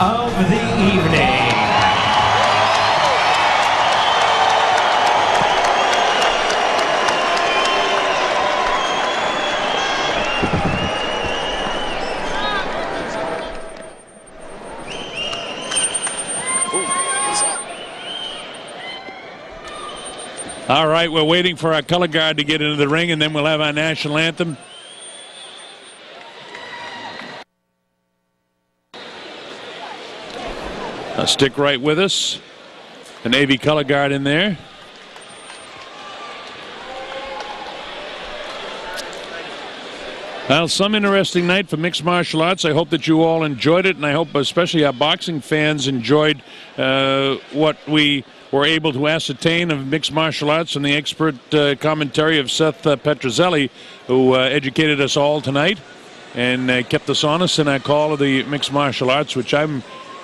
of the evening. All right, we're waiting for our color guard to get into the ring, and then we'll have our national anthem. Stick right with us. The Navy color guard in there. Well, some interesting night for mixed martial arts. I hope that you all enjoyed it, and I hope especially our boxing fans enjoyed what we were able to ascertain of mixed martial arts and the expert commentary of Seth Petrozelli, who educated us all tonight and kept us honest in our call of the mixed martial arts, which I'm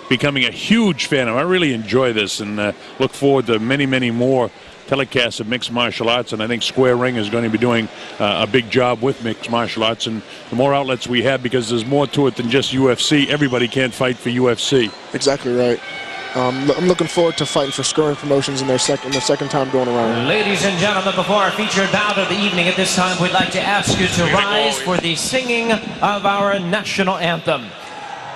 becoming a huge fan of. I really enjoy this and look forward to many, many more telecasts of mixed martial arts, and I think Square Ring is going to be doing a big job with mixed martial arts, and the more outlets we have, because there's more to it than just UFC. Everybody can't fight for UFC. Exactly right. I'm looking forward to fighting for Square Ring Promotions in their second time going around. Ladies and gentlemen, before our featured bout of the evening, at this time we'd like to ask you to rise for the singing of our national anthem.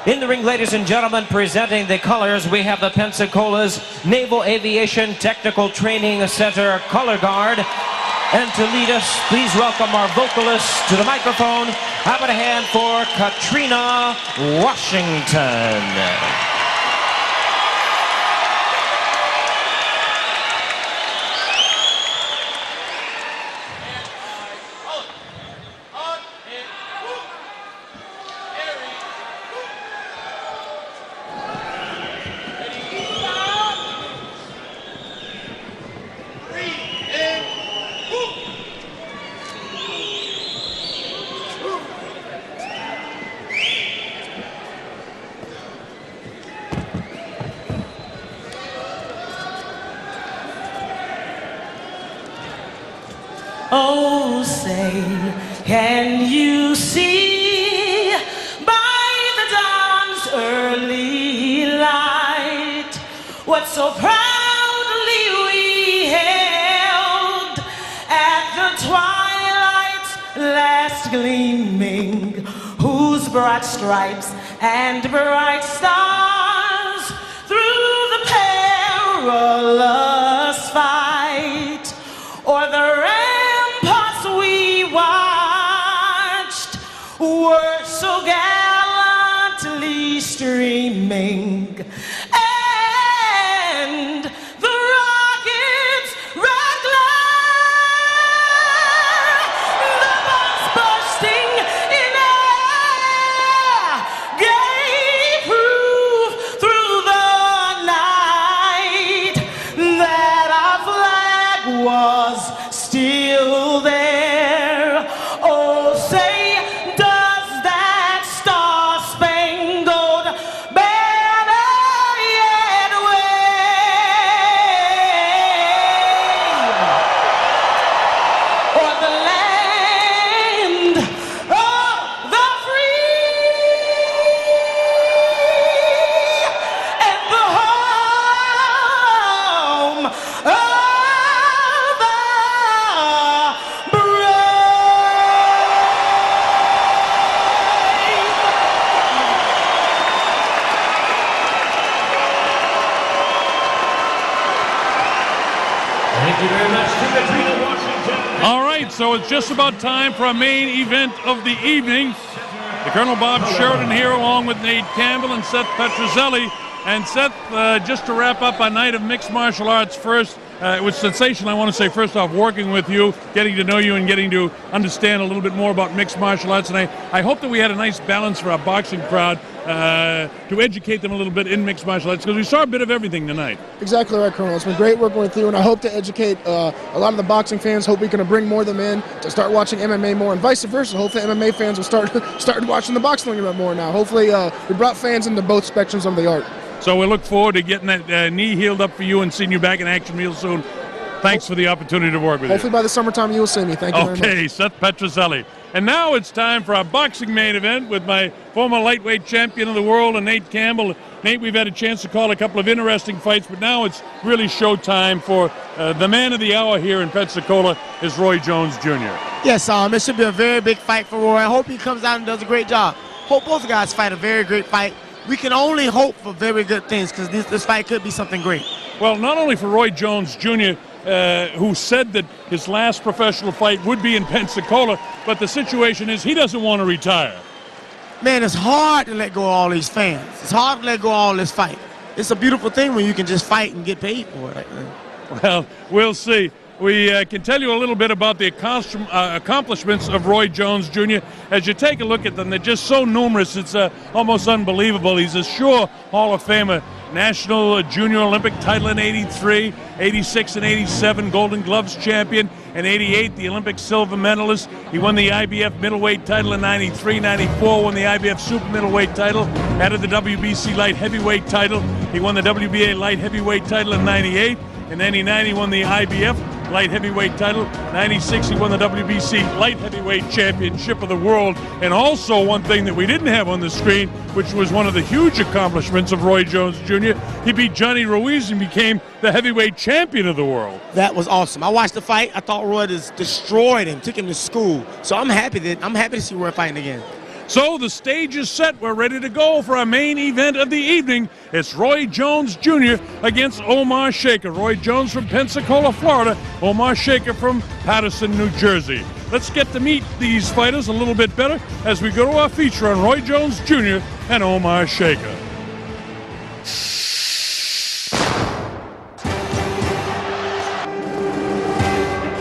In the ring, ladies and gentlemen, presenting the colors, we have the Pensacola's Naval Aviation Technical Training Center Color Guard. And to lead us, please welcome our vocalist to the microphone. How about a hand for Katrina Washington? Oh, say, can you see by the dawn's early light what so proudly we hailed at the twilight's last gleaming, whose broad stripes and bright stars through the perilous fight o'er the were so gallantly streaming, and the rockets' red glare, the bombs bursting in air, gave proof through the night that our flag was still there. Oh, say, So it's just about time for our main event of the evening. The Colonel Bob Sheridan here, along with Nate Campbell and Seth Petrozelli. And Seth, just to wrap up our night of mixed martial arts first, it was sensational, I want to say, first off, working with you, getting to know you and getting to understand a little bit more about mixed martial arts. And I hope that we had a nice balance for our boxing crowd to educate them a little bit in mixed martial arts, because we saw a bit of everything tonight. Exactly right, Colonel. It's been great working with you, and I hope to educate a lot of the boxing fans. Hope we can bring more of them in to start watching MMA more, and vice versa. Hopefully MMA fans will start watching the boxing a little bit more now. Hopefully we brought fans into both spectrums of the art. So we look forward to getting that knee healed up for you and seeing you back in action real soon. Thanks for the opportunity to work with you. Hopefully by the summertime you will see me. Thank you very much. Okay, Seth Petrozelli. And now it's time for our boxing main event with my former lightweight champion of the world, and Nate Campbell, Nate, we've had a chance to call a couple of interesting fights, but now it's really showtime for the man of the hour here in Pensacola is Roy Jones Jr. Yes, it should be a very big fight for Roy. I hope he comes out and does a great job. Hope both guys fight a very great fight. We can only hope for very good things because this fight could be something great. Well, not only for Roy Jones Jr., who said that his last professional fight would be in Pensacola, but the situation is he doesn't want to retire. Man, it's hard to let go of all these fans. It's hard to let go of all this fight. It's a beautiful thing when you can just fight and get paid for it. Well, we'll see. We can tell you a little bit about the accomplishments of Roy Jones Jr. As you take a look at them, they're just so numerous, it's almost unbelievable. He's a sure Hall of Famer. National Junior Olympic title in '83, '86 and '87, Golden Gloves champion. In '88, the Olympic silver medalist. He won the IBF middleweight title in '93, '94, won the IBF super middleweight title, added the WBC light heavyweight title. He won the WBA light heavyweight title in '98. In '99, he won the IBF light heavyweight title. '96, he won the WBC light heavyweight championship of the world. And also one thing that we didn't have on the screen, which was one of the huge accomplishments of Roy Jones Jr., he beat Johnny Ruiz and became the heavyweight champion of the world. That was awesome. I watched the fight. I thought Roy just destroyed him, took him to school. So I'm happy to see Roy fighting again. So the stage is set. We're ready to go for our main event of the evening. It's Roy Jones Jr. against Omar Sheika. Roy Jones from Pensacola, Florida. Omar Sheika from Paterson, New Jersey. Let's get to meet these fighters a little bit better as we go to our feature on Roy Jones Jr. and Omar Sheika.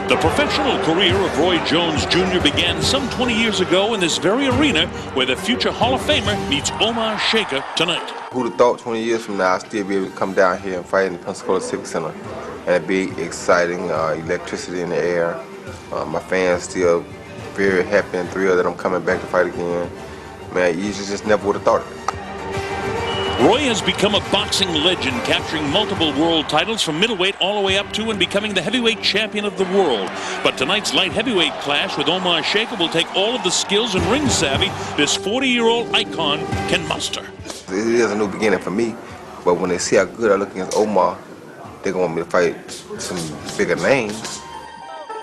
The professional career of Roy Jones Jr. began some 20 years ago in this very arena where the future Hall of Famer meets Omar Sheika tonight. Who'd have thought 20 years from now I'd still be able to come down here and fight in the Pensacola Civic Center. And it'd be exciting, electricity in the air. My fans still very happy and thrilled that I'm coming back to fight again. Man, you just never would have thought it. Roy has become a boxing legend, capturing multiple world titles from middleweight all the way up to and becoming the heavyweight champion of the world. But tonight's light heavyweight clash with Omar Sheika will take all of the skills and ring savvy this 40-year-old icon can muster. It is a new beginning for me, but when they see how good I look against Omar, they're going to want me to fight some bigger names.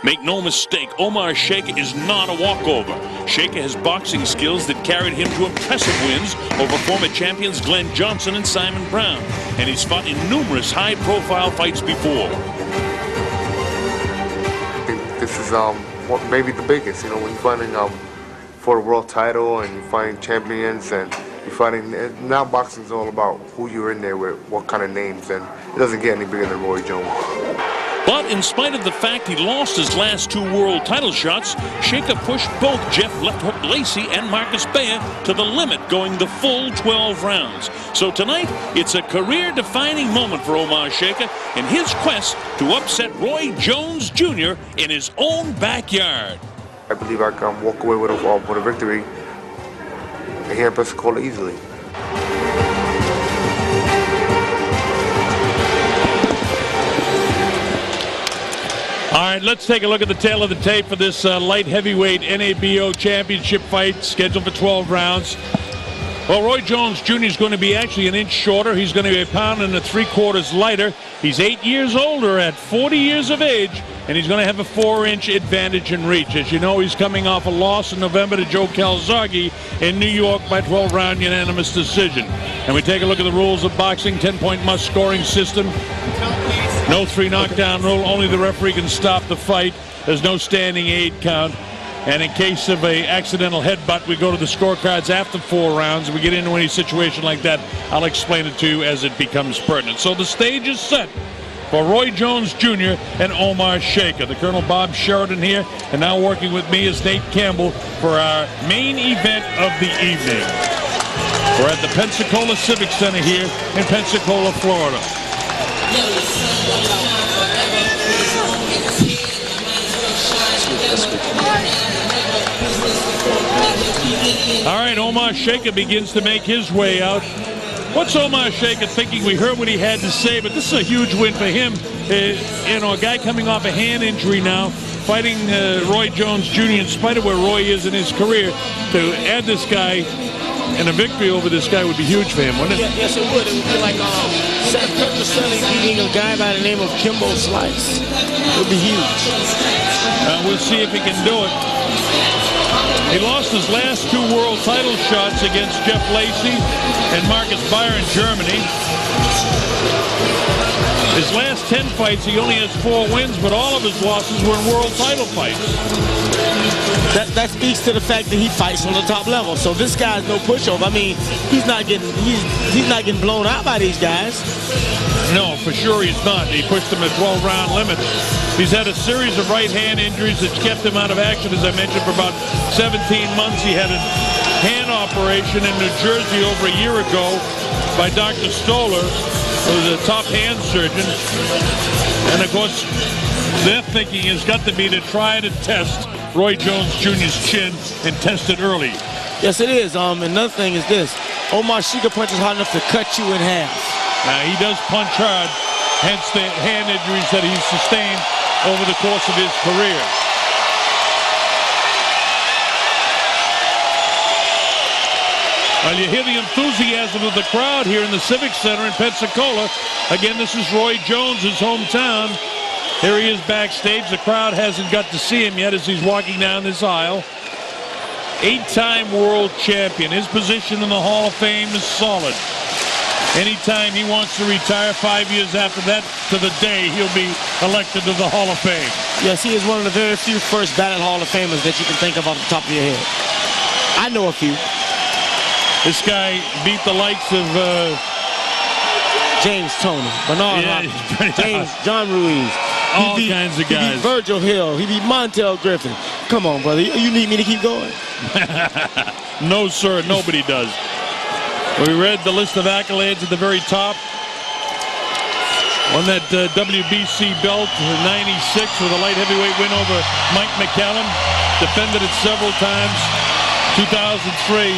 Make no mistake, Omar Sheika is not a walkover. Sheika has boxing skills that carried him to impressive wins over former champions Glenn Johnson and Simon Brown. And he's fought in numerous high-profile fights before. I think this is maybe the biggest, you know, when you're fighting for a world title and you're fighting champions and you're fighting, now boxing's all about who you're in there with, what kind of names, and it doesn't get any bigger than Roy Jones. But in spite of the fact he lost his last two world title shots, Sheika pushed both Jeff Left Hook Lacey and Marcus Bayer to the limit, going the full 12 rounds. So tonight, it's a career-defining moment for Omar Sheika in his quest to upset Roy Jones Jr. in his own backyard. I believe I can walk away with a victory here in Pensacola easily. All right, let's take a look at the tail of the tape for this light heavyweight NABO championship fight scheduled for 12 rounds. Well, Roy Jones Jr. is going to be actually an inch shorter. He's going to be a pound and 3/4 lighter. He's 8 years older at 40 years of age, and he's going to have a 4-inch advantage in reach. As you know, he's coming off a loss in November to Joe Calzaghe in New York by 12-round unanimous decision. And we take a look at the rules of boxing, 10-point must-scoring system. No 3 knockdown rule, only the referee can stop the fight. There's no standing aid count. And in case of an accidental headbutt, we go to the scorecards after 4 rounds. If we get into any situation like that, I'll explain it to you as it becomes pertinent. So the stage is set for Roy Jones Jr. and Omar Sheika. The Colonel Bob Sheridan here, and now working with me is Nate Campbell for our main event of the evening. We're at the Pensacola Civic Center here in Pensacola, Florida. All right, Omar Sheika begins to make his way out. What's Omar Sheika thinking? We heard what he had to say, but this is a huge win for him. You know, a guy coming off a hand injury now, fighting Roy Jones Jr. in spite of where Roy is in his career. To add this guy And a victory over this guy would be huge for him, wouldn't it? Yes, it would. It would be like Seth Petroselli beating a guy by the name of Kimbo Slice. It would be huge. We'll see if he can do it. He lost his last 2 world title shots against Jeff Lacey and Marcus Beyer in Germany. His last 10 fights, he only has 4 wins, but all of his losses were in world title fights. That speaks to the fact that he fights on the top level. So this guy's no pushover. I mean, he's not getting blown out by these guys. No, for sure he's not. He pushed him at 12-round limit. He's had a series of right hand injuries that's kept him out of action, as I mentioned, for about 17 months. He had a hand operation in New Jersey over a year ago by Dr. Stoller, who was a top hand surgeon. And of course, their thinking has got to be to try to test Roy Jones Jr.'s chin and test it early. Yes, it is. Another thing is this. Omar Sheika punches hard enough to cut you in half. He does punch hard, hence the hand injuries that he's sustained over the course of his career. Well, you hear the enthusiasm of the crowd here in the Civic Center in Pensacola. Again, this is Roy Jones' hometown. Here he is backstage. The crowd hasn't got to see him yet as he's walking down this aisle. 8-time world champion. His position in the Hall of Fame is solid. Anytime he wants to retire 5 years after that, to the day he'll be elected to the Hall of Fame. Yes, he is one of the very few first ballot Hall of Famers that you can think of off the top of your head. I know a few. This guy beat the likes of James Toney, Bernard James, John Ruiz. All kinds of guys. He beat Virgil Hill. He beat Montel Griffin. Come on, brother. You need me to keep going? No, sir. Nobody does. We read the list of accolades at the very top. Won that WBC belt in '96 with a light heavyweight win over Mike McCallum. Defended it several times. 2003.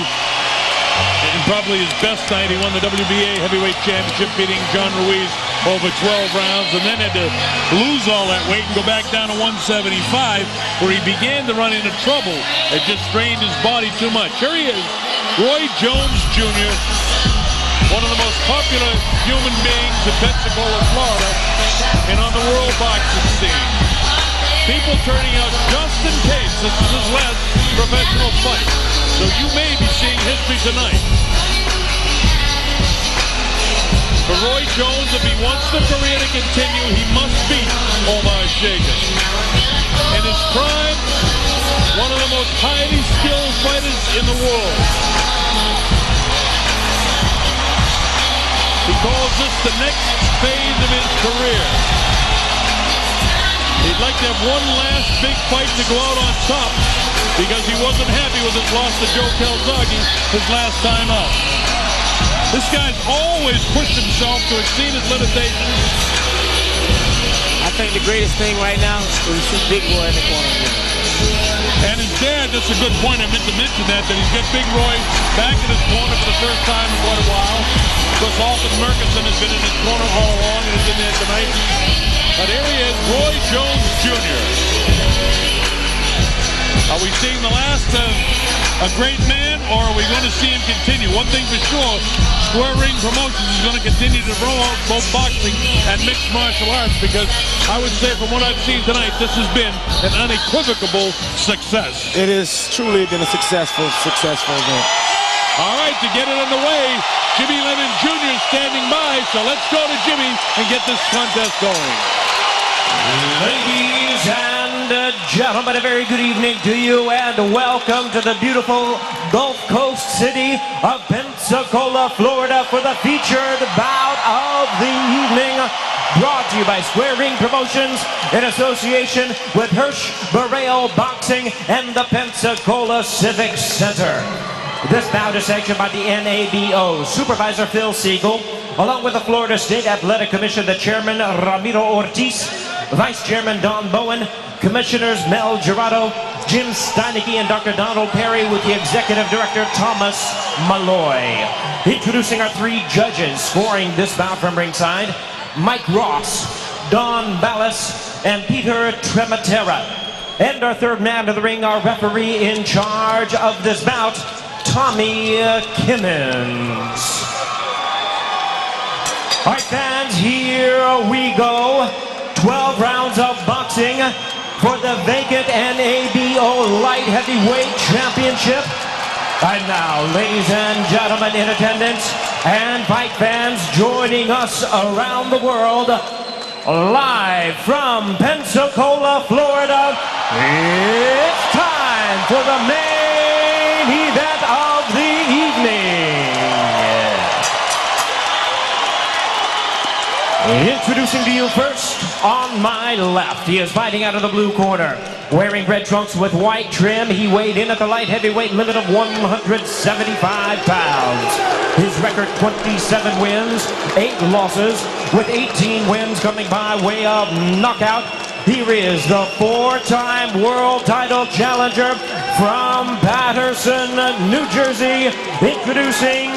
And probably his best night, he won the WBA heavyweight championship, beating John Ruiz over 12 rounds, and then had to lose all that weight and go back down to 175, where he began to run into trouble. It just strained his body too much. Here he is, Roy Jones Jr., one of the most popular human beings in Pensacola, Florida, and on the world boxing scene. People turning out just in case this is his last professional fight. So you may be seeing history tonight. For Roy Jones, if he wants the career to continue, he must beat Omar Sheika. In his prime, one of the most highly skilled fighters in the world. He calls this the next phase of his career. He'd like to have one last big fight to go out on top because he wasn't happy with his loss to Joe Calzaghe his last time out. This guy's always pushed himself to exceed his limitations. I think the greatest thing right now is to see Big Roy in the corner. And his dad, that's a good point, I meant to mention that he's got Big Roy back in his corner for the first time in quite a while. Of course, Alton Murchison has been in his corner all along and is in there tonight. But here he is, Roy Jones Jr. Are we seeing the last of a great man, or are we going to see him continue? One thing for sure, Square Ring Promotions is going to continue to promote both boxing and mixed martial arts, because I would say from what I've seen tonight, this has been an unequivocal success. It has truly been a successful event. All right, to get it underway, Jimmy Lennon Jr. is standing by, so let's go to Jimmy and get this contest going. Ladies and gentlemen, a very good evening to you, and welcome to the beautiful Gulf Coast city of Pensacola, Florida, for the featured bout of the evening, brought to you by Square Ring Promotions in association with Hirsch Barrel Boxing and the Pensacola Civic Center. This bout is sanctioned by the NABO, Supervisor Phil Siegel, along with the Florida State Athletic Commission, the Chairman Ramiro Ortiz, Vice Chairman Don Bowen, Commissioners Mel Gerardo, Jim Steineke, and Dr. Donald Perry, with the Executive Director Thomas Malloy. Introducing our 3 judges scoring this bout from ringside: Mike Ross, Don Ballas, and Peter Trematera. And our 3rd man to the ring, our referee in charge of this bout, Tommy Kimmons. All right, fans, here we go. 12 rounds of boxing for the vacant NABO Light Heavyweight Championship. And now, ladies and gentlemen in attendance and fight fans joining us around the world, live from Pensacola, Florida, it's time for the main event of the evening. Introducing to you first, on my left, he is fighting out of the blue corner. Wearing red trunks with white trim, he weighed in at the light heavyweight limit of 175 pounds. His record, 27 wins, 8 losses, with 18 wins coming by way of knockout. Here is the 4-time world title challenger from Patterson, New Jersey, introducing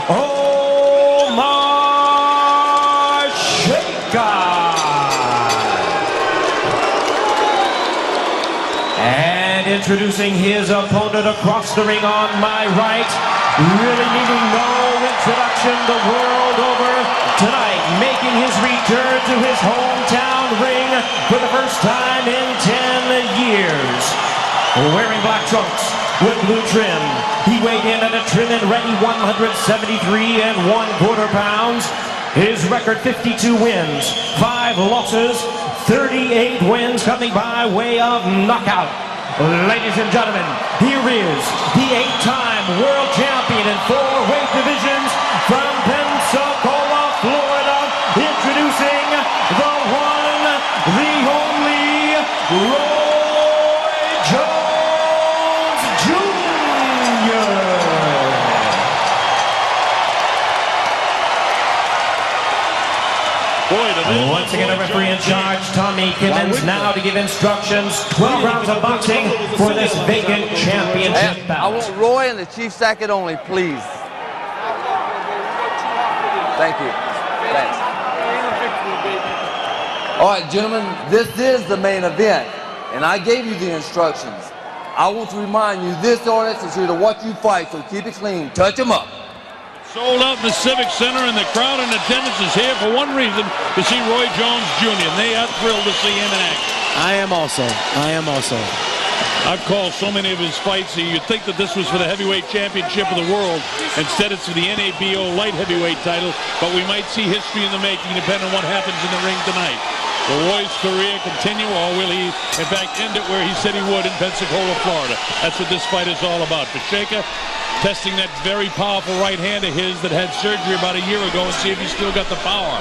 Omar Sheika. And introducing his opponent across the ring on my right, really needing no introduction the world over tonight, making his return to his hometown ring for the first time in 10 years. Wearing black trunks with blue trim, he weighed in at a trim and ready 173 1/4 pounds. His record, 52 wins, 5 losses, 38 wins coming by way of knockout. Ladies and gentlemen, here is the 8-time world champion in 4 weight divisions from Pensacola, Florida, introducing the one, the only, Roy Jones Jr. Once again, a referee in charge, Tommy Kimmons, now to give instructions. 12 rounds of boxing for this vacant championship bout. I want Roy and the Chief Sackett only, please. Thank you. Thanks. All right, gentlemen, this is the main event, and I gave you the instructions. I want to remind you, this audience is here to watch you fight, so keep it clean. Touch them up. Sold out in the Civic Center, and the crowd in attendance is here for one reason, to see Roy Jones Jr. And they are thrilled to see him in action. I am also. I've called so many of his fights, so you'd think that this was for the heavyweight championship of the world. Instead, it's for the NABO light heavyweight title, but we might see history in the making depending on what happens in the ring tonight. Will Roy's career continue, or will he, in fact, end it where he said he would in Pensacola, Florida? That's what this fight is all about. For Sheika, testing that very powerful right hand of his that had surgery about a year ago and see if he's still got the power.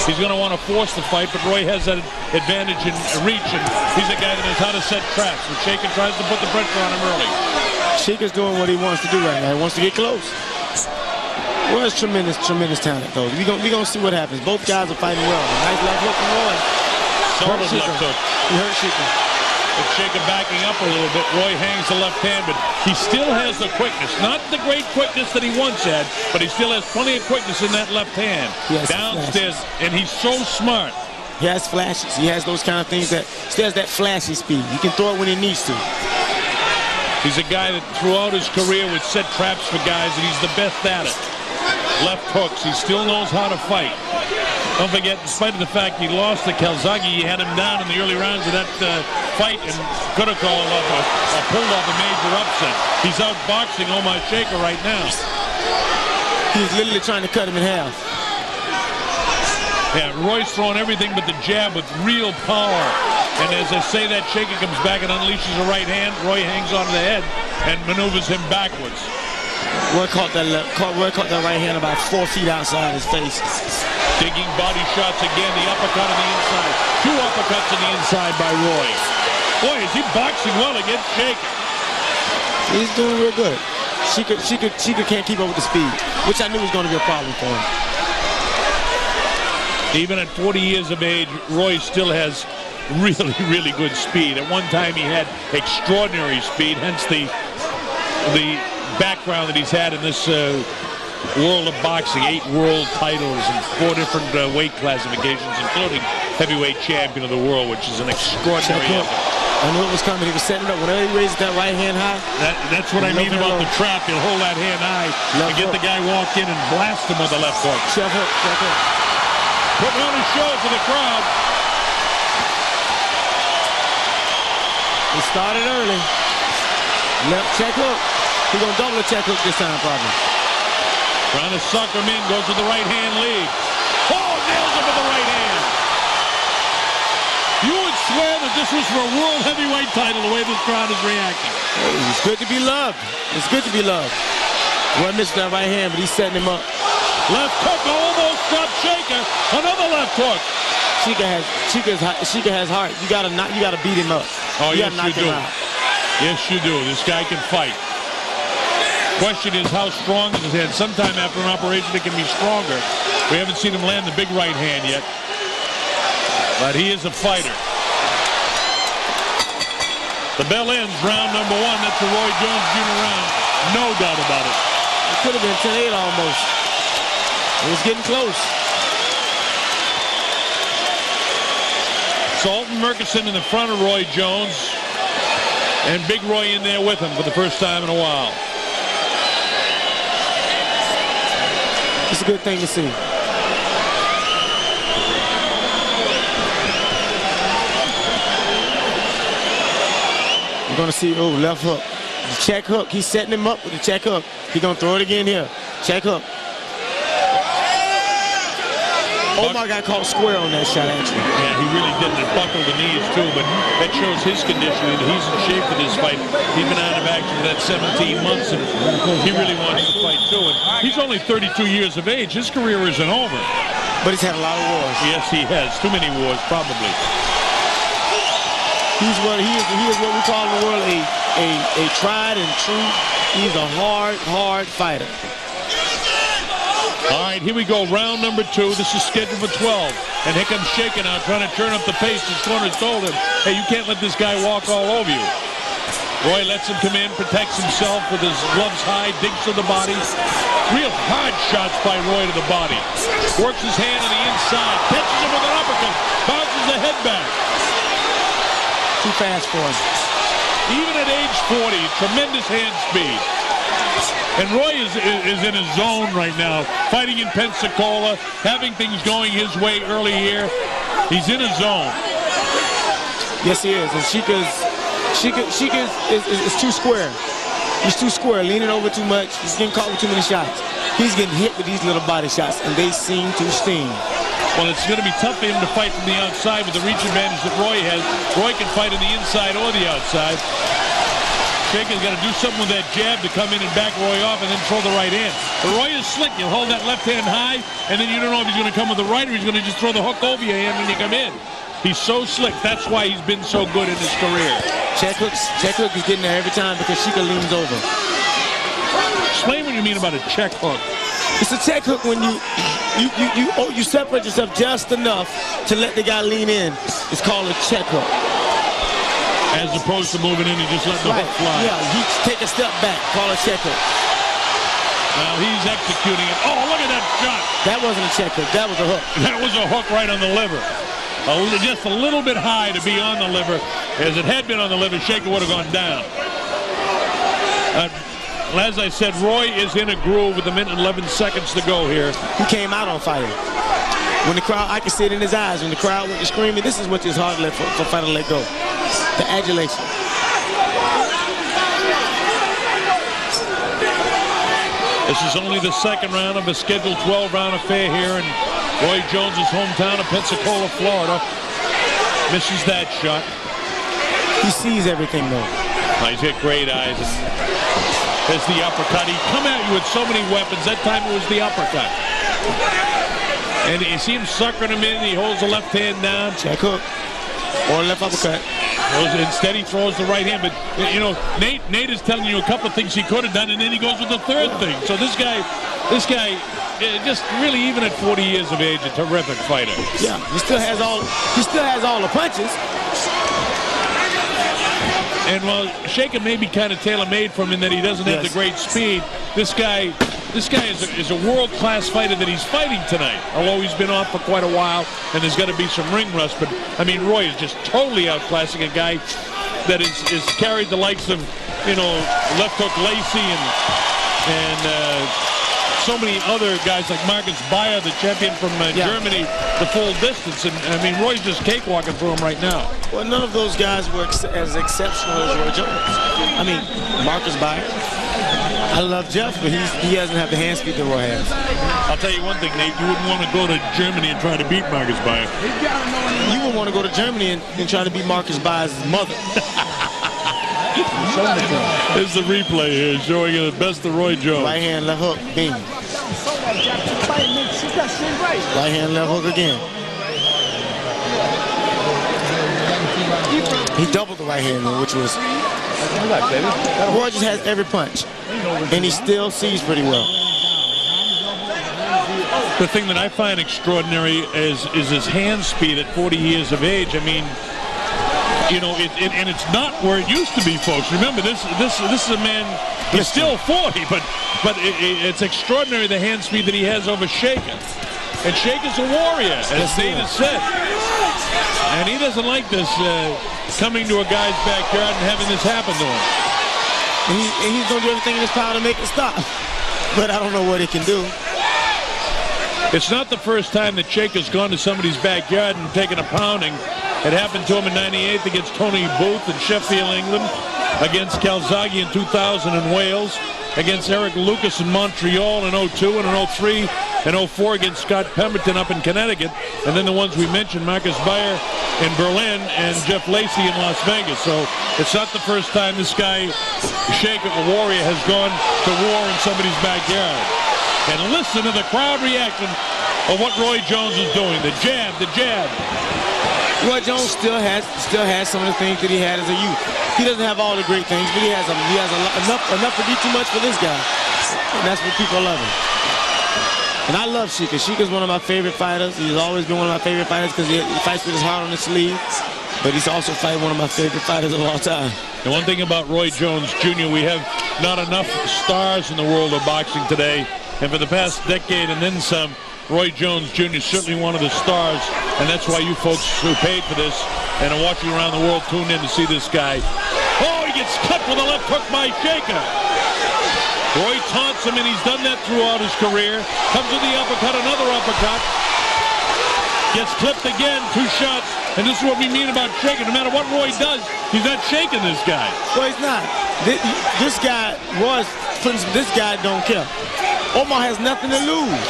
He's going to want to force the fight, but Roy has that advantage in reach, and he's a guy that knows how to set traps. And Sheika tries to put the pressure on him early. Sheika's doing what he wants to do right now. He wants to get close. Roy's tremendous talent, though. We're gonna see what happens. Both guys are fighting well. Nice left hook from Roy. Solid left hook. He hurt Sheika. With Sheika backing up a little bit, Roy hangs the left hand, but he still has the quickness. Not the great quickness that he once had, but he still has plenty of quickness in that left hand. Downstairs, and he's so smart. He has flashes. He has those kind of things that still has that flashy speed. He can throw it when he needs to. He's a guy that throughout his career would set traps for guys, and he's the best at it. Left hooks, he still knows how to fight. Don't forget, in spite of the fact he lost to Calzaghe, he had him down in the early rounds of that fight and could have called off or pulled off a major upset. He's outboxing Omar Sheika right now. He's literally trying to cut him in half. Yeah, Roy's throwing everything but the jab with real power. And as I say that, Sheika comes back and unleashes a right hand. Roy hangs onto the head and maneuvers him backwards. Roy caught that right hand about 4 feet outside his face. Digging body shots again, the uppercut on the inside. 2 uppercuts on the inside by Roy. Boy, is he boxing well against Sheika. He's doing real good. Sheika can't keep up with the speed, which I knew was going to be a problem for him. Even at 40 years of age, Roy still has really, really good speed. At one time, he had extraordinary speed, hence the background that he's had in this world of boxing. 8 world titles and 4 different weight classifications, including heavyweight champion of the world, which is an extraordinary effort. I knew it was coming. He was setting it up. Whenever he raises that right hand high. That's what I mean about the trap. He'll hold that hand high and get the guy walk in and blast him with the left hook. Chef hook, chef hook. Putting on a show for the crowd. He started early. Left check hook. He's going to double the check hook this time, probably. Trying to suck him in. Goes to the right hand lead. Oh, nails him with the right hand. You would swear that this was for a world heavyweight title, the way this crowd is reacting. It's good to be loved. It's good to be loved. Well, missed that right hand, but he's setting him up. Left hook almost dropped Sheika. Another left hook. Sheika has heart. You gotta beat him up. Oh, yes, you do. Yes, you do. This guy can fight. Question is, how strong is his hand? Sometime after an operation, it can be stronger. We haven't seen him land the big right hand yet. But he is a fighter. The bell ends round number 1. That's the Roy Jones Jr. round. No doubt about it. It could have been 10-8 almost. It was getting close. Salton Murchison in the front of Roy Jones. And Big Roy in there with him for the first time in a while. It's a good thing to see. We're going to see, left hook. The check hook. He's setting him up with the check hook. He's going to throw it again here. Check hook. Omar got caught square on that shot, actually. Yeah, he really did. It buckled the knees, too, but that shows his conditioning. He's in shape for this fight. He's been out of action for that 17 months, and he really wants to fight, too. And he's only 32 years of age. His career isn't over. But he's had a lot of wars. Yes, he has. Too many wars, probably. He is what we call in the world a tried and true. He's a hard fighter. All right, here we go. Round number 2. This is scheduled for 12. And here comes Sheika now trying to turn up the pace. His corner's told him, hey, you can't let this guy walk all over you. Roy lets him come in, protects himself with his gloves high, digs to the body. Real hard shots by Roy to the body. Works his hand on the inside, catches him with an uppercut, bounces the head back. Too fast for him. Even at age 40, tremendous hand speed. And Roy is in a zone right now, fighting in Pensacola, having things going his way early here. He's in a zone. Yes, he is. And Sheika is too square. He's too square, leaning over too much. He's getting caught with too many shots. He's getting hit with these little body shots, and they seem to sting. Well, it's going to be tough for him to fight from the outside with the reach advantage that Roy has. Roy can fight on the inside or the outside. Sheika's got to do something with that jab to come in and back Roy off and then throw the right hand. But Roy is slick. He'll hold that left hand high, and then you don't know if he's going to come with the right or he's going to just throw the hook over your hand when you come in. He's so slick. That's why he's been so good in his career. Check hook is getting there every time because Sheika leans over. Explain what you mean about a check hook. It's a check hook when you separate yourself just enough to let the guy lean in. It's called a check hook. As opposed to moving in and just letting the hook fly. Yeah, he take a step back, call a check hook. Now he's executing it. Oh, look at that shot. That wasn't a check hook, that was a hook. That was a hook right on the liver. Just a little bit high to be on the liver. As it had been on the liver, Sheika would have gone down. As I said, Roy is in a groove with 1 minute and 11 seconds to go here. He came out on fire. When the crowd, I can see it in his eyes. When the crowd went to screaming, this is what is hard to let for a fighter to let go. The adulation. This is only the second round of a scheduled 12-round affair here in Roy Jones' hometown of Pensacola, Florida. Misses that shot. He sees everything, though. He's hit great eyes. There's the uppercut. He come at you with so many weapons. That time it was the uppercut. And you see him suckering him in. He holds the left hand down. Check hook. Or left uppercut. Instead, he throws the right hand. But, you know, Nate is telling you a couple of things he could have done, and then he goes with the third thing. So this guy, just really, even at 40 years of age, a terrific fighter. Yeah, he still has all the punches. And while Sheika may be kind of tailor-made for him in that he doesn't have the great speed, this guy this guy is a world-class fighter that he's fighting tonight. Although he's been off for quite a while, and there's got to be some ring rust. But I mean, Roy is just totally outclassing a guy that is carried the likes of, you know, left hook Lacey and so many other guys like Marcus Bayer, the champion from Germany, the full distance. And I mean, Roy's just cakewalking through him right now. Well, none of those guys were as exceptional as Roy Jones. I mean, Marcus Bayer. I love Jeff, but he doesn't have the hand speed that Roy has. I'll tell you one thing, Nate. You wouldn't want to go to Germany and try to beat Marcus Bayer. You would want to go to Germany and try to beat Marcus Bayer's mother. Here's the replay here showing you the best of Roy Jones. Right hand, left hook, bing. Right hand, left hook again. He doubled the right hand, which was... Roy just has every punch, and he still sees pretty well. The thing that I find extraordinary is his hand speed at 40 years of age. I mean, you know, and it's not where it used to be, folks. Remember, this is a man. He's still 40, but it's extraordinary the hand speed that he has over Sheika. And Sheika's a warrior, as Nate has said. And he doesn't like this coming to a guy's backyard and having this happen to him. And he's going to do everything in his power to make it stop. But I don't know what he can do. It's not the first time that Sheika's gone to somebody's backyard and taken a pounding. It happened to him in '98 against Tony Booth in Sheffield, England, against Calzaghe in 2000 in Wales, against Eric Lucas in Montreal in '02 and in '03 and '04 against Scott Pemberton up in Connecticut, and then the ones we mentioned, Marcus Bayer in Berlin and Jeff Lacey in Las Vegas. So it's not the first time this guy, Sheika, a warrior, has gone to war in somebody's backyard. And listen to the crowd reaction of what Roy Jones is doing. The jab, the jab. Roy Jones still has some of the things that he had as a youth. He doesn't have all the great things, but he has enough to do too much for this guy. And that's what people love him. And I love Sheika. Sheika's one of my favorite fighters. He's always been one of my favorite fighters because he fights with his heart on his sleeve. But he's also fighting one of my favorite fighters of all time. The one thing about Roy Jones Jr., we have not enough stars in the world of boxing today. And for the past decade and then some, Roy Jones Jr. is certainly one of the stars, and that's why you folks who paid for this and are watching around the world tune in to see this guy. Oh, he gets cut with a left hook by Sheika. Roy taunts him, and he's done that throughout his career. Comes with the uppercut, another uppercut. Gets clipped again, 2 shots. And this is what we mean about Sheika. No matter what Roy does, he's not shaking this guy. Well, he's not. This guy, Roy's putting this guy don't care. Omar has nothing to lose.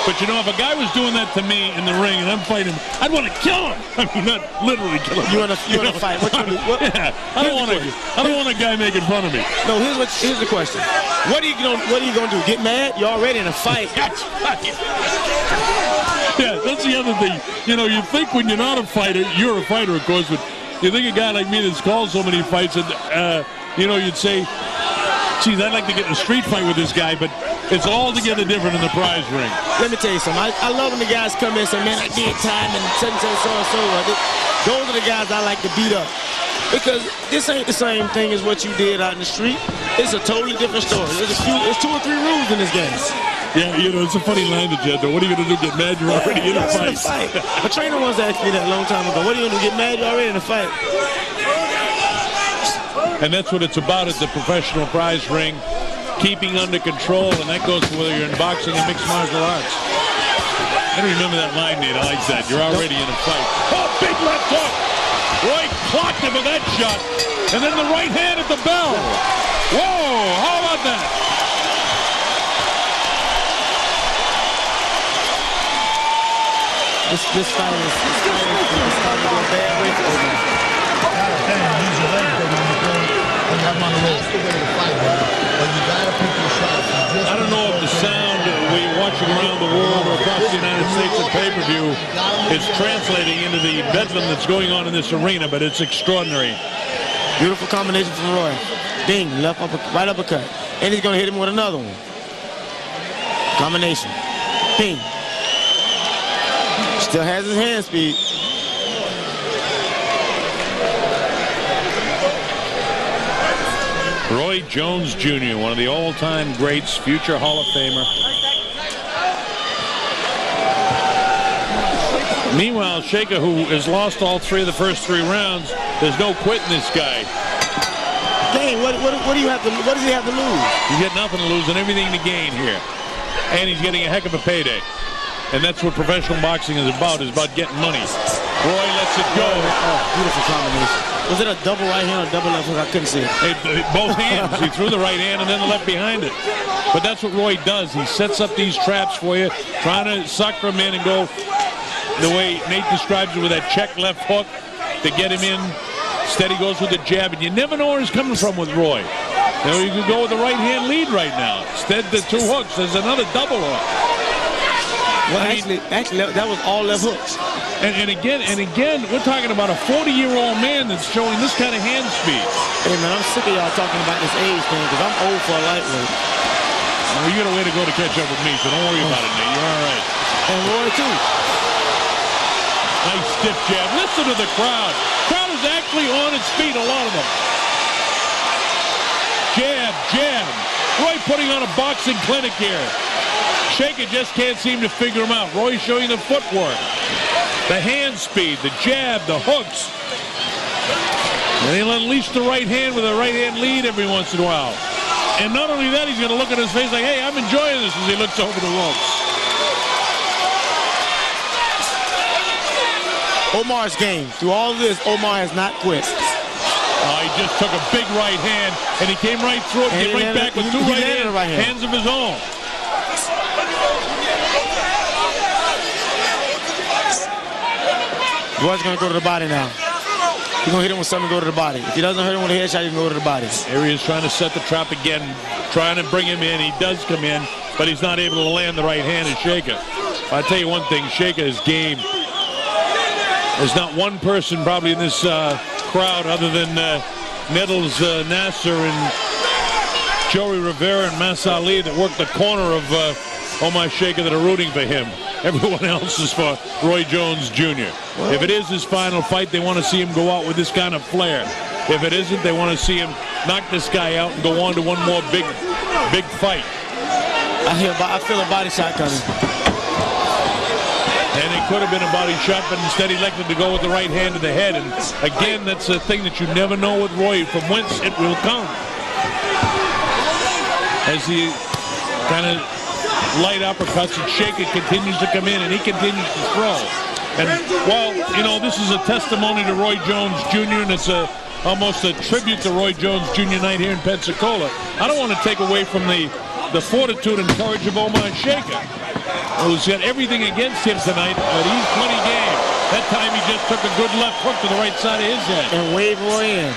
But you know, if a guy was doing that to me in the ring and I'm fighting him, I'd want to kill him. I mean, not literally kill him. You want to fight? What you do? Yeah, I don't want a guy making fun of me. No, here's the question. What are you gonna do? Get mad? You're already in a fight. Yeah, that's the other thing. You know, you think when you're not a fighter, you're a fighter, of course, but you think a guy like me that's called so many fights, and you know, you'd say, geez, I'd like to get in a street fight with this guy, but it's altogether different in the prize ring. Let me tell you something. I love when the guys come in and say, man, I did time and such and so and so. Those are the guys I like to beat up. Because this ain't the same thing as what you did out in the street. It's a totally different story. There's 2 or 3 rules in this game. Yeah, you know, it's a funny line that you have, though. What are you going to do, get mad? You're already in a fight. A trainer once asked me that a long time ago. What are you going to do, get mad? You're already in a fight. And that's what it's about at the professional prize ring. Keeping under control, and that goes for whether you're in boxing and mixed martial arts. I don't remember that line, Nate. I like that. You're already in a fight. Oh, big left hook. Roy clocked him with that shot. And then the right hand at the bell. Whoa, how about that? This fight is starting to go a bad way for Omar. I don't know if the sound we're watching around the world or across the United States at pay-per-view is translating into the bedlam that's going on in this arena, but it's extraordinary. Beautiful combination from Roy. Ding, left uppercut, right uppercut. And he's going to hit him with another one. Combination. Ping. Still has his hand speed. Roy Jones Jr., one of the all-time greats, future Hall of Famer. Meanwhile, Sheika, who has lost all 3 of the first 3 rounds, there's no quitting this guy. Dang, what do you have to? What does he have to lose? He's got nothing to lose and everything to gain here, and he's getting a heck of a payday. And that's what professional boxing is about getting money. Roy lets it go. Oh, beautiful combination. Was it a double right hand or double left hook? I couldn't see it. Both hands. He threw the right hand and then the left behind it. But that's what Roy does. He sets up these traps for you, trying to sucker him in and go the way Nate describes it with that check left hook to get him in. Instead, he goes with the jab, and you never know where he's coming from with Roy. You know, you could go with the right-hand lead right now. Instead, the 2 hooks. There's another double hook. Well, actually, that was all left hooks. And again, we're talking about a 40-year-old man that's showing this kind of hand speed. Hey, man, I'm sick of y'all talking about this age thing because I'm old for a lightweight. Well, you got a way to go to catch up with me, so don't worry about it, Nate. You're all right. And Roy, too. Nice stiff jab. Listen to the crowd. Crowd is actually on its feet, a lot of them. Jab, jab. Roy putting on a boxing clinic here. Sheika just can't seem to figure him out. Roy's showing the footwork, the hand speed, the jab, the hooks. And he'll unleash the right hand with a right hand lead every once in a while. And not only that, he's going to look at his face like, hey, I'm enjoying this as he looks over the ropes. Omar's game. Through all of this, Omar has not quit. He just took a big right hand, and he came right through it, came right back with 2 hands of his own. Roy's going to go to the body now. He's going to hit him with something to go to the body. If he doesn't hurt him with a headshot, he can go to the body. Here he is trying to set the trap again, trying to bring him in. He does come in, but he's not able to land the right hand of Sheika. I'll tell you one thing, Sheika is game. There's not one person probably in this crowd other than Nettles Nasser and Joey Rivera and Mass Ali that work the corner of Omar Sheika that are rooting for him. Everyone else is for Roy Jones Jr. If it is his final fight, they want to see him go out with this kind of flair. If it isn't, they want to see him knock this guy out and go on to one more big fight. I feel a body shot coming. And it could have been a body shot, but instead he elected to go with the right hand to the head. And again, that's a thing that you never know with Roy, from whence it will come. As he kind of light uppercuts, and Sheika continues to come in, and he continues to throw. And while, you know, this is a testimony to Roy Jones Jr., and it's almost a tribute to Roy Jones Jr. night here in Pensacola, I don't want to take away from the fortitude and courage of Omar Sheika, who's got everything against him tonight, but he's plenty game. That time he just took a good left hook to the right side of his head. And waved Roy in.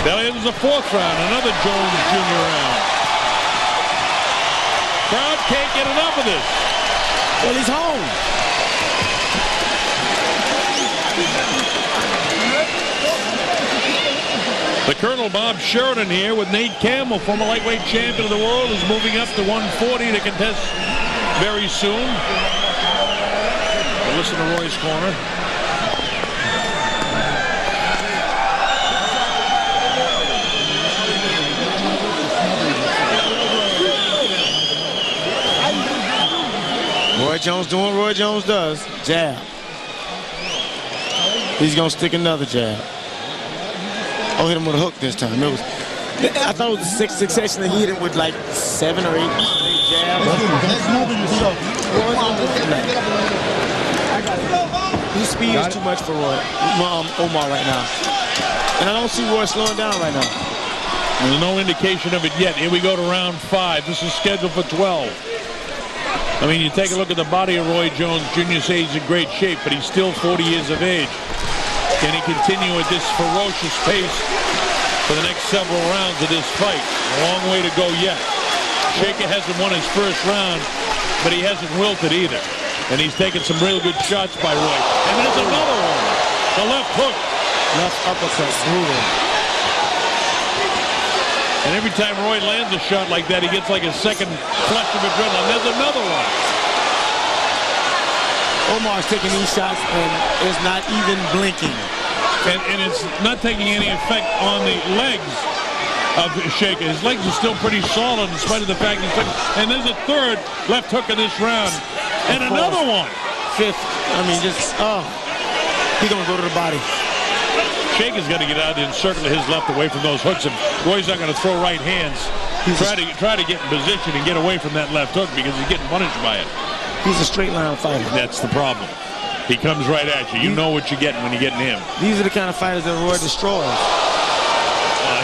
Now it was the 4th round, another Jones Jr. round. Crowd can't get enough of this. Well, he's home. The Colonel Bob Sheridan here with Nate Campbell, former lightweight champion of the world, is moving up to 140 to contest very soon. We'll listen to Roy's corner. Roy Jones doing what Roy Jones does. Jab. He's going to stick another jab. Oh, hit him with a hook this time. I thought it was a succession that he hit him with like 7 or 8 jabs. His speed is too much for Omar right now. And I don't see Roy slowing down right now. There's no indication of it yet. Here we go to round 5. This is scheduled for 12. I mean, you take a look at the body of Roy Jones Jr., say he's in great shape, but he's still 40 years of age. Can he continue at this ferocious pace for the next several rounds of this fight? A long way to go yet. Sheika hasn't won his first round, but he hasn't wilted either. And he's taken some real good shots by Roy. And there's another one. The left hook. Left uppercut. Brutal. And every time Roy lands a shot like that, he gets like a second flush of adrenaline. There's another one. Omar's taking these shots and is not even blinking. And it's not taking any effect on the legs of Sheika. His legs are still pretty solid in spite of the fact he's took. And there's a third left hook in this round. And another one. Fifth. I mean, just, he's going to go to the body. Sheika's got to get out and circle his left away from those hooks. And Roy's not going to throw right hands. Try to get in position and get away from that left hook because he's getting punished by it. He's a straight line fighter. That's the problem. He comes right at you. You know what you're getting when you're getting him. These are the kind of fighters that Roy destroys.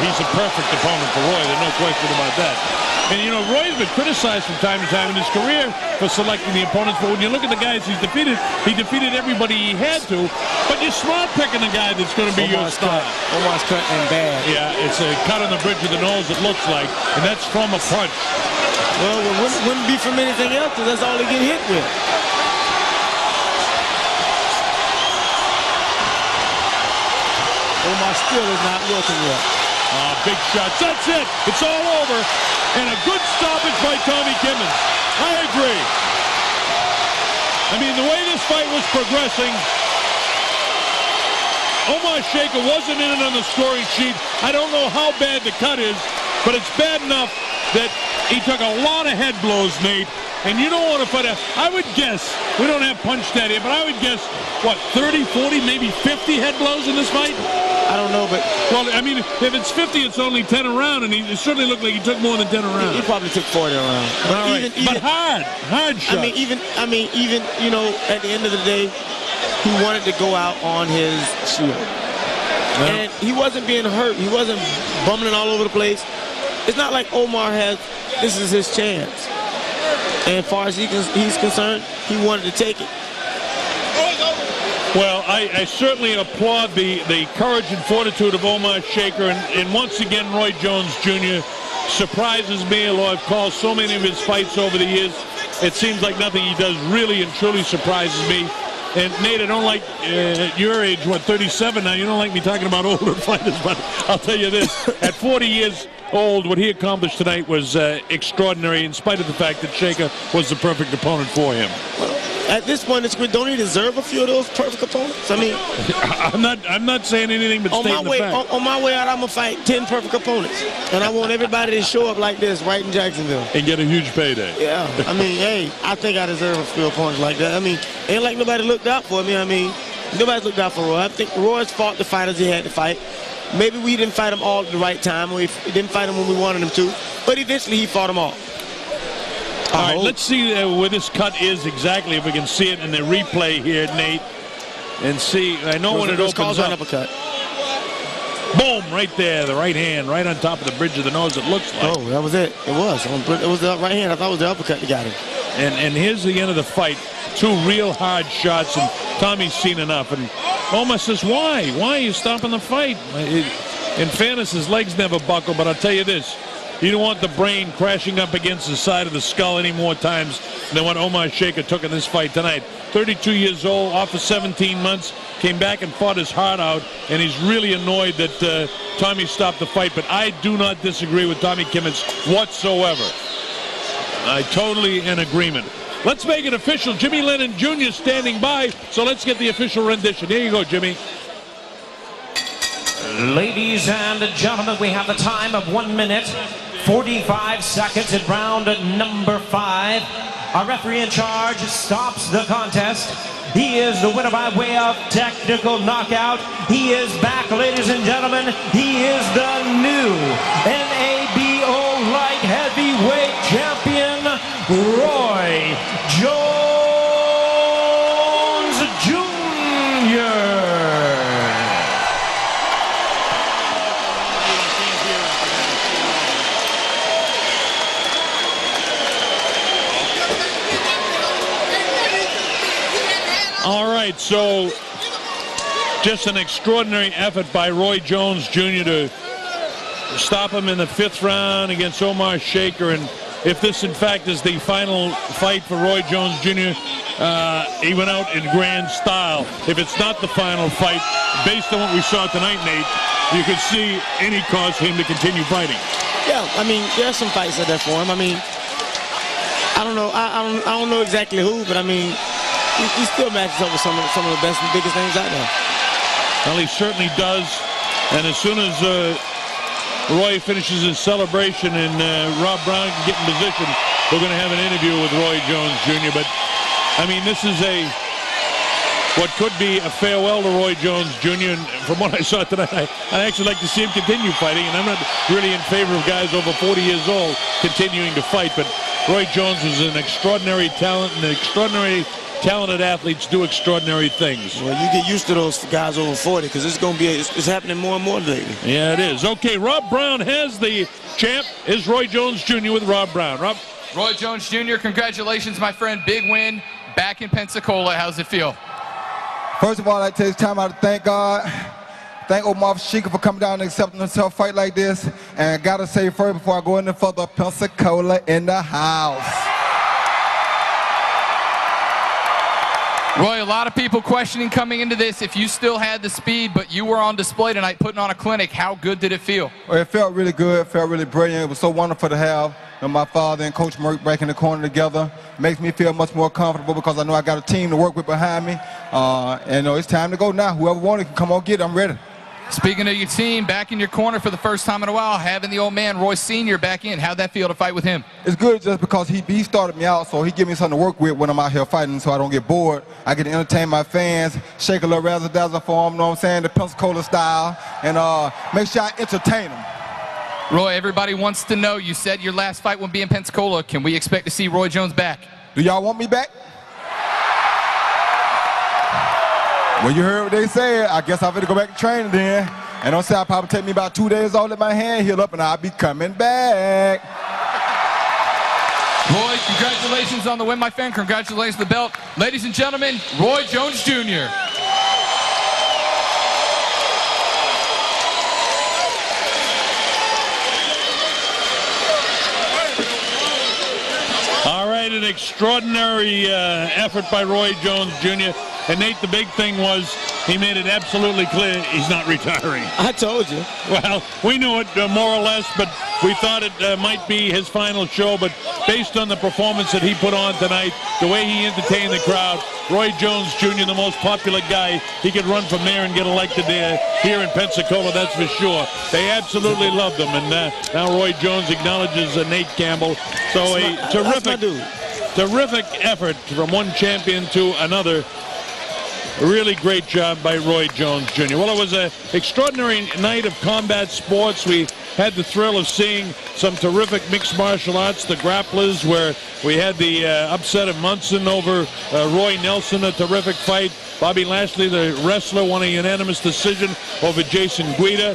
He's a perfect opponent for Roy. There's no question about that. And, you know, Roy's been criticized from time to time in his career for selecting the opponents. But when you look at the guys he's defeated, he defeated everybody he had to. But you're smart picking a guy that's going to be your style. Omar's cut and bad. Yeah, it's a cut on the bridge of the nose, it looks like. And that's from a punch. Well, it wouldn't be from anything else because that's all they get hit with. Omar still is not working yet. Big shots. That's it. It's all over. And a good stoppage by Tommy Kimmons. I agree. I mean, the way this fight was progressing, Omar Sheika wasn't in it on the scoring sheet. I don't know how bad the cut is, but it's bad enough that he took a lot of head blows, Nate. And you don't want to put I would guess, we don't have punch stat here, but I would guess, what, 30, 40, maybe 50 head blows in this fight? I don't know, but... Well, I mean, if it's 50, it's only 10 around, and it certainly looked like he took more than 10 around. He probably took 40 around. But, but hard shots. I mean, even, you know, at the end of the day, he wanted to go out on his shield. Well, and he wasn't being hurt. He wasn't bumbling all over the place. It's not like Omar this is his chance. And as far as he's concerned, he wanted to take it. Well, I certainly applaud the courage and fortitude of Omar Sheika. And once again, Roy Jones Jr. surprises me. Although I've called so many of his fights over the years, it seems like nothing he does really and truly surprises me. And Nate, I don't like, at your age, what, 37 now, you don't like me talking about older fighters, but I'll tell you this, at 40 years old, what he accomplished tonight was extraordinary, in spite of the fact that Sheika was the perfect opponent for him. At this point, don't he deserve a few of those perfect opponents? I mean, I'm not saying anything but stating the fact. On my way out, I'm gonna fight 10 perfect opponents, and I want everybody to show up like this right in Jacksonville and get a huge payday. Yeah, I mean, hey, I think I deserve a few opponents like that. I mean, ain't like nobody looked out for me. I mean, nobody's looked out for Roy. I think Roy's fought the fighters he had to fight. Maybe we didn't fight them all at the right time. We didn't fight them when we wanted them to, but eventually he fought them all. All right, let's see where this cut is exactly, if we can see it in the replay here, Nate. And see, I know when it opens up. Uppercut. Boom, right there, the right hand, right on top of the bridge of the nose, it looks like. Oh, that was it. It was. It was the right hand. I thought it was the uppercut that got him. And here's the end of the fight. Two real hard shots, and Tommy's seen enough. And Omar says, why? Why are you stopping the fight? In fairness, his legs never buckle, but I'll tell you this. You don't want the brain crashing up against the side of the skull any more times than what Omar Sheika took in this fight tonight. 32 years old, off for 17 months, came back and fought his heart out, and he's really annoyed that Tommy stopped the fight. But I do not disagree with Tommy Kimmons whatsoever. I totally in agreement. Let's make it official. Jimmy Lennon Jr. standing by, so let's get the official rendition. Here you go, Jimmy. Ladies and gentlemen, we have the time of 1 minute, 45 seconds in round number 5. Our referee in charge stops the contest. He is the winner by way of technical knockout. He is back, ladies and gentlemen. He is the new NABO light heavyweight champion, Roy Jones Jr. All right, so just an extraordinary effort by Roy Jones Jr. to stop him in the 5th round against Omar Sheika. And if this, in fact, is the final fight for Roy Jones Jr., he went out in grand style. If it's not the final fight, based on what we saw tonight, Nate, you could see any cause for him to continue fighting. Yeah, I mean, there are some fights out there for him. I mean, I don't know. I don't know exactly who, but I mean, he still matches up with some of the best and biggest names out there. Well, he certainly does. And as soon as Roy finishes his celebration and Rob Brown can get in position, we're going to have an interview with Roy Jones Jr. But, I mean, this is what could be a farewell to Roy Jones Jr. And from what I saw tonight, I actually like to see him continue fighting. And I'm not really in favor of guys over 40 years old continuing to fight. But Roy Jones was an extraordinary talent, and talented athletes do extraordinary things. Well, you get used to those guys over 40 because it's happening more and more lately. Yeah, it is. Okay, Rob Brown has the champ. Is Roy Jones Jr. with Rob Brown. Rob? Roy Jones Jr., congratulations, my friend. Big win back in Pensacola. How's it feel? First of all, I'd take this time out to thank God. Thank Omar Sheika for coming down and accepting himself a fight like this. And I gotta say first before I go any further, Pensacola in the house. Roy, a lot of people questioning coming into this if you still had the speed, but you were on display tonight putting on a clinic. How good did it feel? Well, it felt really good. It felt really brilliant. It was so wonderful to have my father and Coach Merck back in the corner together. It makes me feel much more comfortable because I know I got a team to work with behind me. And it's time to go now. Whoever wants it can come on get it. I'm ready. Speaking of your team, back in your corner for the first time in a while, having the old man, Roy Sr., back in. How'd that feel to fight with him? It's good just because he started me out, so he give me something to work with when I'm out here fighting so I don't get bored. I get to entertain my fans, shake a little razzle-dazzle for them, you know what I'm saying, the Pensacola style, and make sure I entertain them. Roy, everybody wants to know, you said your last fight would be in Pensacola. Can we expect to see Roy Jones back? Do y'all want me back? Well, you heard what they said. I guess I better go back to training then. And don't say I'll probably take me about 2 days off, let my hand heal up, and I'll be coming back. Roy, congratulations on the win, my friend. Congratulations on the belt. Ladies and gentlemen, Roy Jones Jr. All right, an extraordinary effort by Roy Jones Jr. And Nate, the big thing was he made it absolutely clear he's not retiring. I told you. Well, we knew it more or less, but we thought it might be his final show. But based on the performance that he put on tonight, the way he entertained the crowd, Roy Jones Jr., the most popular guy, he could run from there and get elected here in Pensacola, that's for sure. They absolutely loved him. And now Roy Jones acknowledges Nate Campbell. So a terrific effort from one champion to another. A really great job by Roy Jones Jr. Well, it was an extraordinary night of combat sports. We had the thrill of seeing some terrific mixed martial arts, the grapplers, where we had the upset of Munson over Roy Nelson, a terrific fight. Bobby Lashley, the wrestler, won a unanimous decision over Jason Guida.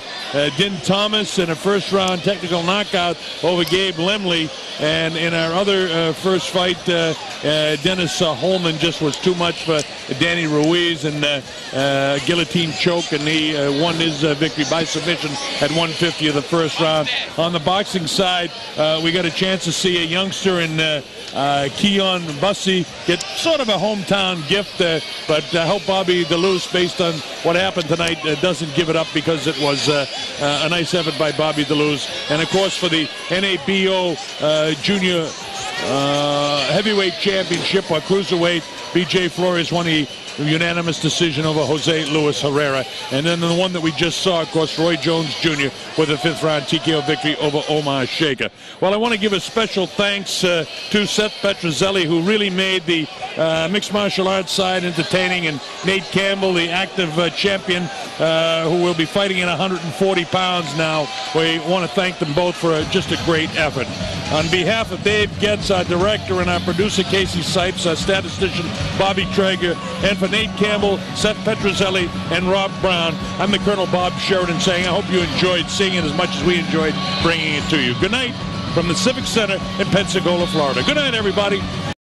Din Thomas in a first-round technical knockout over Gabe Lemley. And in our other first fight, Dennis Holman just was too much for Danny Ruiz, and guillotine choke, and he won his victory by submission at 150 of the first round. On the boxing side, we got a chance to see a youngster in Keon Bussey get sort of a hometown gift, but I hope Bobby DeLuce, based on what happened tonight, doesn't give it up, because it was a nice effort by Bobby DeLuce. And of course, for the NABO Junior Heavyweight Championship, or Cruiserweight, BJ Flores won a unanimous decision over Jose Luis Herrera. And then the one that we just saw, of course, Roy Jones Jr. with a 5th round TKO victory over Omar Sheika. Well, I want to give a special thanks to Seth Petrozelli, who really made the mixed martial arts side entertaining, and Nate Campbell, the active champion, who will be fighting in 140 pounds now. We want to thank them both for just a great effort. On behalf of Dave Getz, our director, and our producer Casey Sipes, our statistician Bobby Traeger, and for Nate Campbell, Seth Petrozelli, and Rob Brown, I'm the Colonel Bob Sheridan, saying I hope you enjoyed seeing it as much as we enjoyed bringing it to you. Good night from the Civic Center in Pensacola, Florida. Good night, everybody.